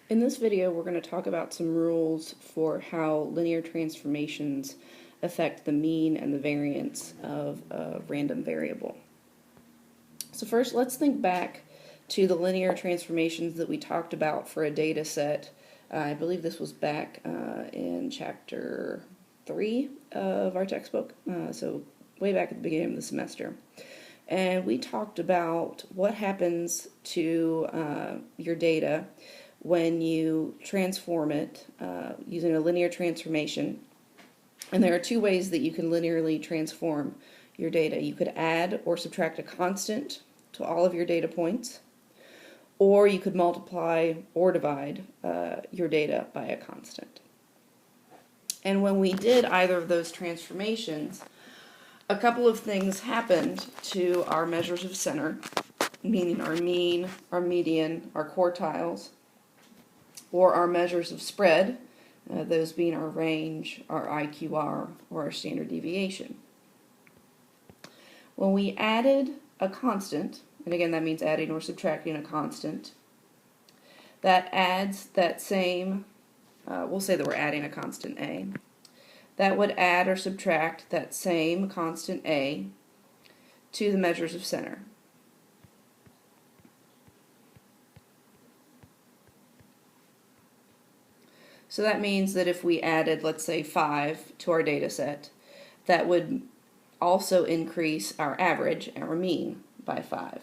In this video, we're going to talk about some rules for how linear transformations affect the mean and the variance of a random variable. So first, let's think back to the linear transformations that we talked about for a data set. I believe this was back in chapter 3 of our textbook, so way back at the beginning of the semester. And we talked about what happens to your data when you transform it using a linear transformation. And there are two ways that you can linearly transform your data. You could add or subtract a constant to all of your data points, or you could multiply or divide your data by a constant. And when we did either of those transformations, a couple of things happened to our measures of center, meaning our mean, our median, our quartiles, or our measures of spread, those being our range, our IQR, or our standard deviation. When we added a constant, and again that means adding or subtracting a constant, that adds that same, we'll say that we're adding a constant A, that would add or subtract that same constant A to the measures of center. So that means that if we added, let's say, 5 to our data set, that would also increase our average, our mean, by 5.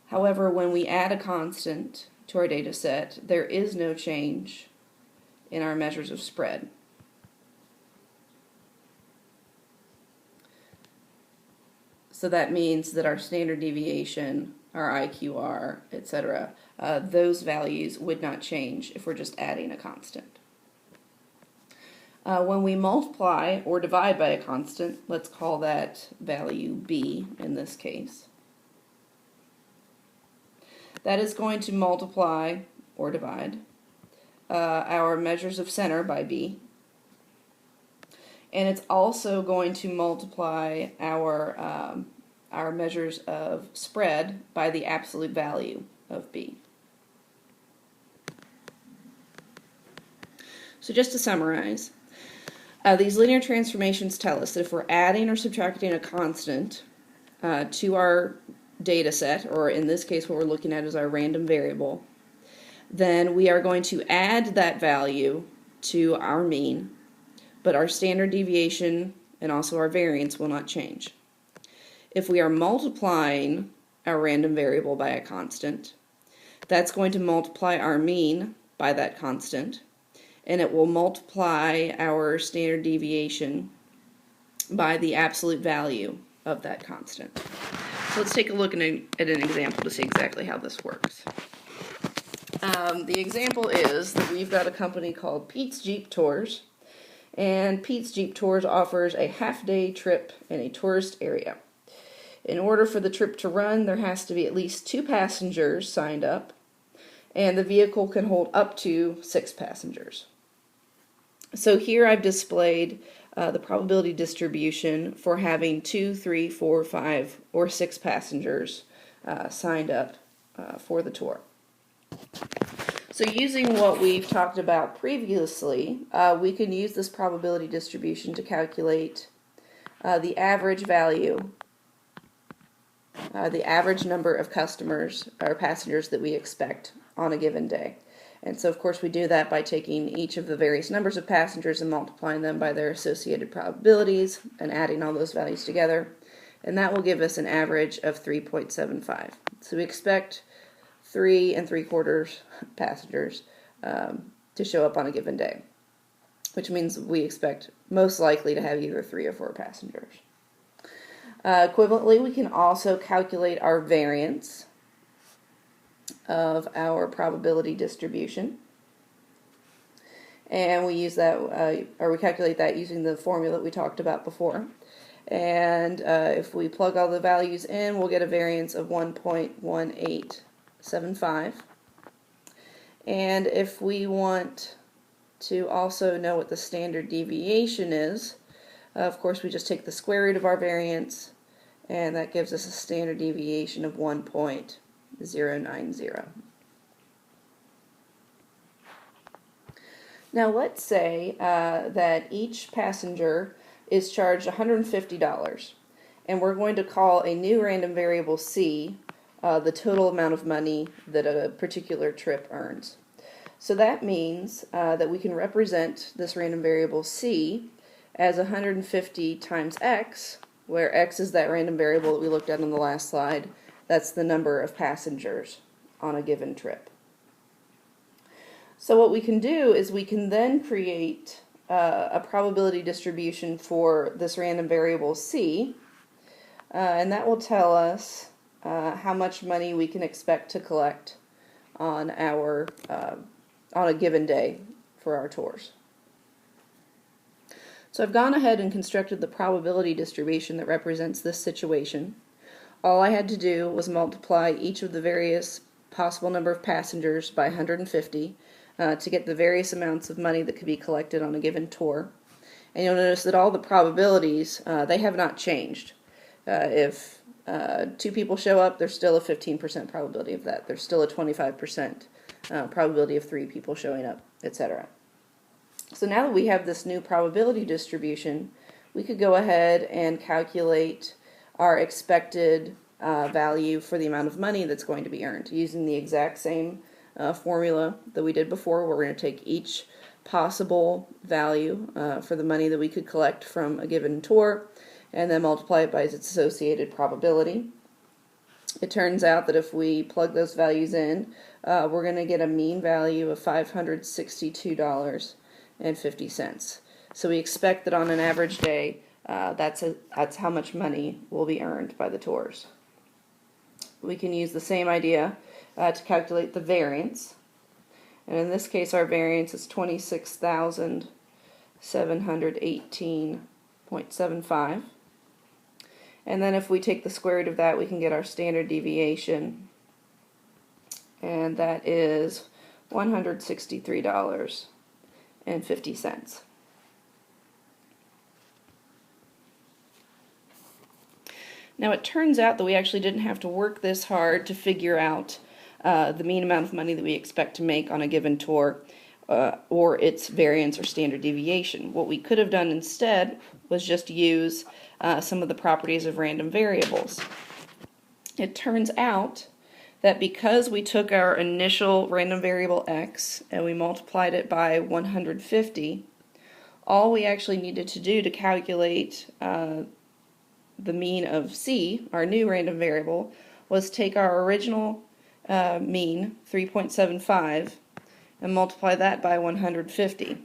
However, when we add a constant to our data set, there is no change in our measures of spread. So that means that our standard deviation, our IQR, etc., those values would not change if we're just adding a constant. When we multiply or divide by a constant, let's call that value b in this case, that is going to multiply or divide our measures of center by b, and it's also going to multiply our measures of spread by the absolute value of b. So just to summarize, these linear transformations tell us that if we're adding or subtracting a constant to our data set, or in this case what we're looking at is our random variable, then we are going to add that value to our mean, but our standard deviation and also our variance will not change. If we are multiplying our random variable by a constant, that's going to multiply our mean by that constant, and it will multiply our standard deviation by the absolute value of that constant. So let's take a look at an example to see exactly how this works. The example is that we've got a company called Pete's Jeep Tours, and Pete's Jeep Tours offers a half-day trip in a tourist area. In order for the trip to run, there has to be at least 2 passengers signed up, and the vehicle can hold up to 6 passengers. So here I've displayed the probability distribution for having 2, 3, 4, 5, or 6 passengers signed up for the tour. So using what we've talked about previously, we can use this probability distribution to calculate the average value, the average number of customers or passengers that we expect on a given day. And so of course we do that by taking each of the various numbers of passengers and multiplying them by their associated probabilities and adding all those values together. And that will give us an average of 3.75. So we expect 3 3/4 passengers to show up on a given day, which means we expect most likely to have either 3 or 4 passengers. Equivalently, we can also calculate our variance of our probability distribution, and we use that, or we calculate that using the formula that we talked about before. And if we plug all the values in, we'll get a variance of 1.1875. And if we want to also know what the standard deviation is, of course we just take the square root of our variance, and that gives us a standard deviation of 1.090. Now let's say that each passenger is charged $150, and we're going to call a new random variable C the total amount of money that a particular trip earns. So that means that we can represent this random variable C as 150 times x, where x is that random variable that we looked at on the last slide. That's the number of passengers on a given trip. So what we can do is we can then create a probability distribution for this random variable C, and that will tell us how much money we can expect to collect on a given day for our tours. So I've gone ahead and constructed the probability distribution that represents this situation. All I had to do was multiply each of the various possible number of passengers by 150 to get the various amounts of money that could be collected on a given tour. And you'll notice that all the probabilities, they have not changed. If 2 people show up, there's still a 15% probability of that. There's still a 25% probability of 3 people showing up, etc. So now that we have this new probability distribution, we could go ahead and calculate our expected value for the amount of money that's going to be earned using the exact same formula that we did before, where we're going to take each possible value for the money that we could collect from a given tour and then multiply it by its associated probability. It turns out that if we plug those values in, we're going to get a mean value of $562.50. So we expect that on an average day, that's how much money will be earned by the tours. We can use the same idea to calculate the variance. And in this case, our variance is 26,718.75. And then if we take the square root of that, we can get our standard deviation, and that is $163.50. Now it turns out that we actually didn't have to work this hard to figure out the mean amount of money that we expect to make on a given tour or its variance or standard deviation. What we could have done instead was just use some of the properties of random variables. It turns out that because we took our initial random variable x and we multiplied it by 150, all we actually needed to do to calculate the mean of C, our new random variable, was take our original mean, 3.75, and multiply that by 150.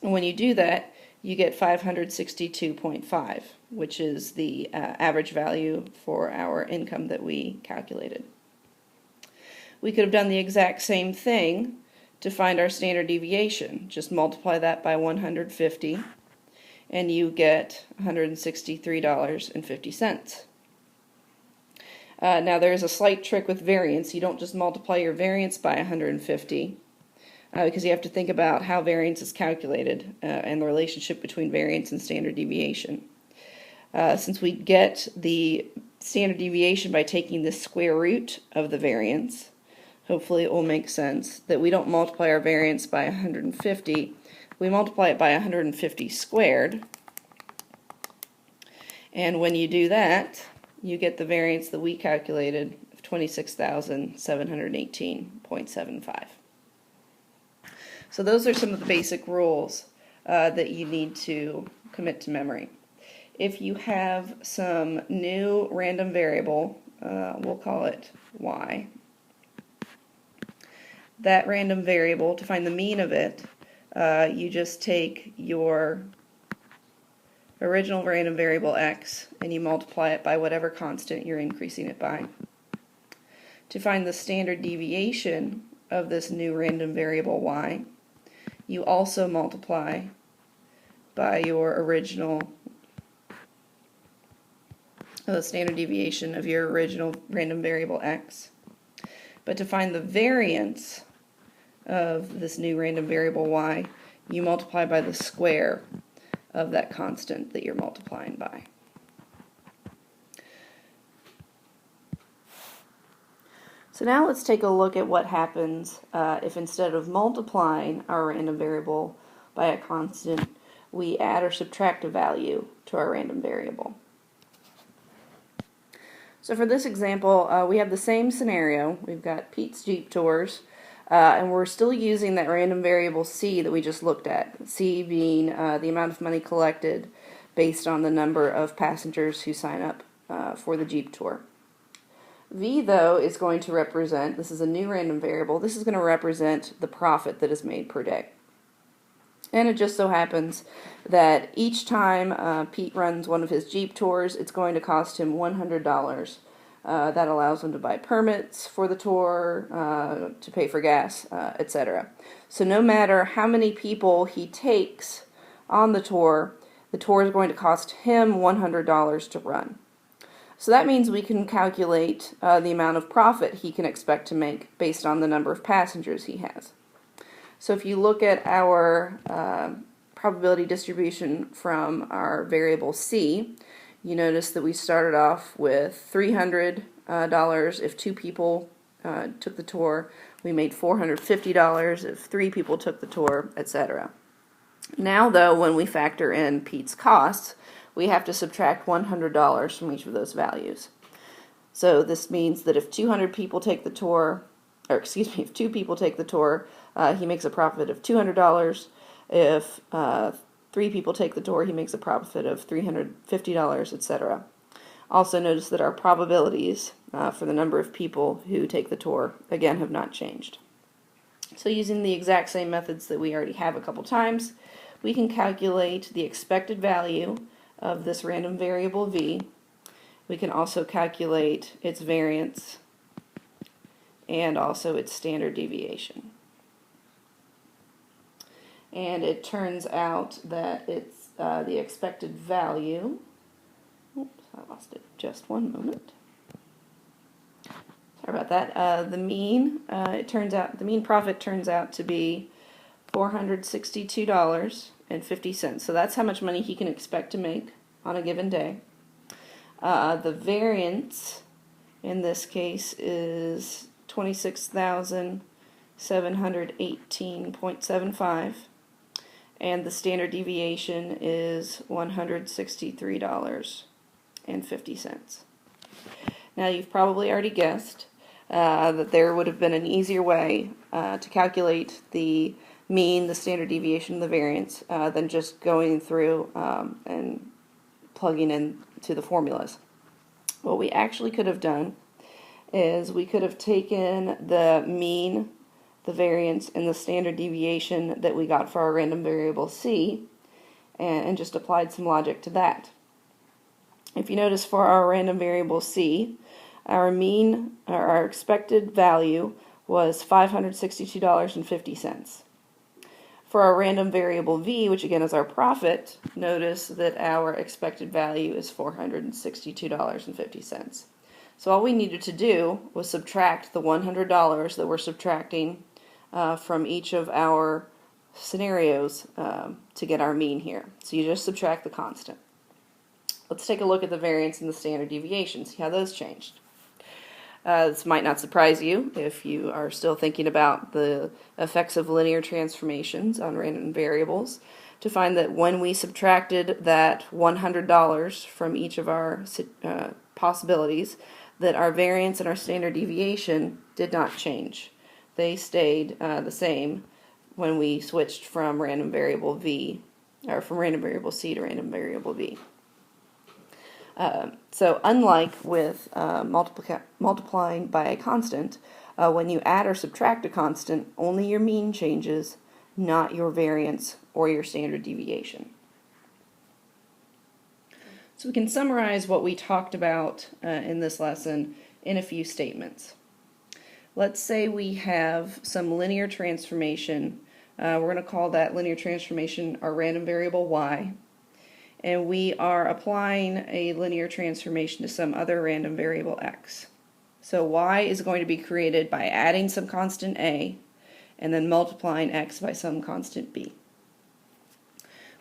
And when you do that, you get 562.5, which is the average value for our income that we calculated. We could have done the exact same thing to find our standard deviation. Just multiply that by 150, and you get $163.50. Now there's a slight trick with variance. You don't just multiply your variance by 150 because you have to think about how variance is calculated and the relationship between variance and standard deviation. Since we get the standard deviation by taking the square root of the variance, hopefully it will make sense that we don't multiply our variance by 150, we multiply it by 150 squared, and when you do that, you get the variance that we calculated of 26,718.75. So those are some of the basic rules that you need to commit to memory. If you have some new random variable, we'll call it y, that random variable, to find the mean of it, you just take your original random variable x and you multiply it by whatever constant you're increasing it by. To find the standard deviation of this new random variable y, you also multiply by your original the standard deviation of your original random variable x. But to find the variance of this new random variable y, you multiply by the square of that constant that you're multiplying by. So now let's take a look at what happens if instead of multiplying our random variable by a constant, we add or subtract a value to our random variable. So for this example, we have the same scenario. We've got Pete's Jeep Tours, and we're still using that random variable C that we just looked at, C being the amount of money collected based on the number of passengers who sign up for the Jeep tour. V, though, is going to represent, this is a new random variable, this is going to represent the profit that is made per day. And it just so happens that each time Pete runs one of his Jeep tours, it's going to cost him $100. That allows him to buy permits for the tour, to pay for gas, etc. So no matter how many people he takes on the tour is going to cost him $100 to run. So that means we can calculate the amount of profit he can expect to make based on the number of passengers he has. So if you look at our probability distribution from our variable C, you notice that we started off with $300 if 2 people took the tour. We made $450 if 3 people took the tour, etc. Now, though, when we factor in Pete's costs, we have to subtract $100 from each of those values. So this means that if 200 people take the tour, or excuse me, if 2 people take the tour, he makes a profit of $200. If 3 people take the tour, he makes a profit of $350, etc. Also notice that our probabilities for the number of people who take the tour, again, have not changed. So using the exact same methods that we already have a couple times, we can calculate the expected value of this random variable V. We can also calculate its variance and also its standard deviation. And it turns out that it's the expected value. Oops, I lost it. Just one moment. Sorry about that. The mean profit turns out to be $462.50. So that's how much money he can expect to make on a given day. The variance in this case is 26,718.75, and the standard deviation is $163.50. Now, you've probably already guessed that there would have been an easier way to calculate the mean, the standard deviation, the variance, than just going through and plugging into the formulas. What we actually could have done is we could have taken the mean, the variance, and the standard deviation that we got for our random variable C and just applied some logic to that. If you notice, for our random variable C, our mean, or our expected value was $562.50. For our random variable V, which again is our profit, notice that our expected value is $462.50. So all we needed to do was subtract the $100 that we're subtracting from each of our scenarios to get our mean here. So you just subtract the constant. Let's take a look at the variance and the standard deviation, see how those changed. This might not surprise you if you are still thinking about the effects of linear transformations on random variables, to find that when we subtracted that $100 from each of our possibilities, that our variance and our standard deviation did not change. They stayed the same when we switched from random variable V, or from random variable C to random variable V. So unlike with multiplying by a constant, when you add or subtract a constant, only your mean changes, not your variance or your standard deviation. So we can summarize what we talked about in this lesson in a few statements. Let's say we have some linear transformation. We're going to call that linear transformation our random variable y. And we are applying a linear transformation to some other random variable x. So y is going to be created by adding some constant a and then multiplying x by some constant b.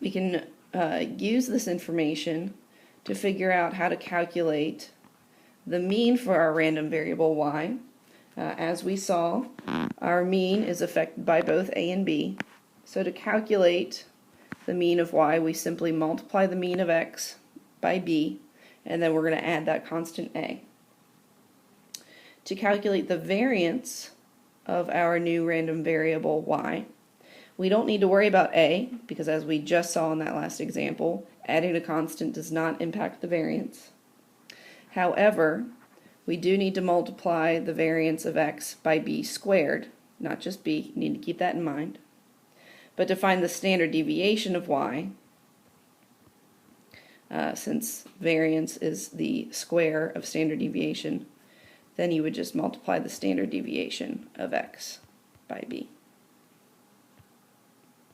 We can use this information to figure out how to calculate the mean for our random variable y, As we saw, our mean is affected by both a and b. So to calculate the mean of y, we simply multiply the mean of x by b, and then we're going to add that constant a. To calculate the variance of our new random variable y, we don't need to worry about a, because as we just saw in that last example, adding a constant does not impact the variance. However, we do need to multiply the variance of x by b squared, not just b. You need to keep that in mind. But to find the standard deviation of y, since variance is the square of standard deviation, then you would just multiply the standard deviation of x by b.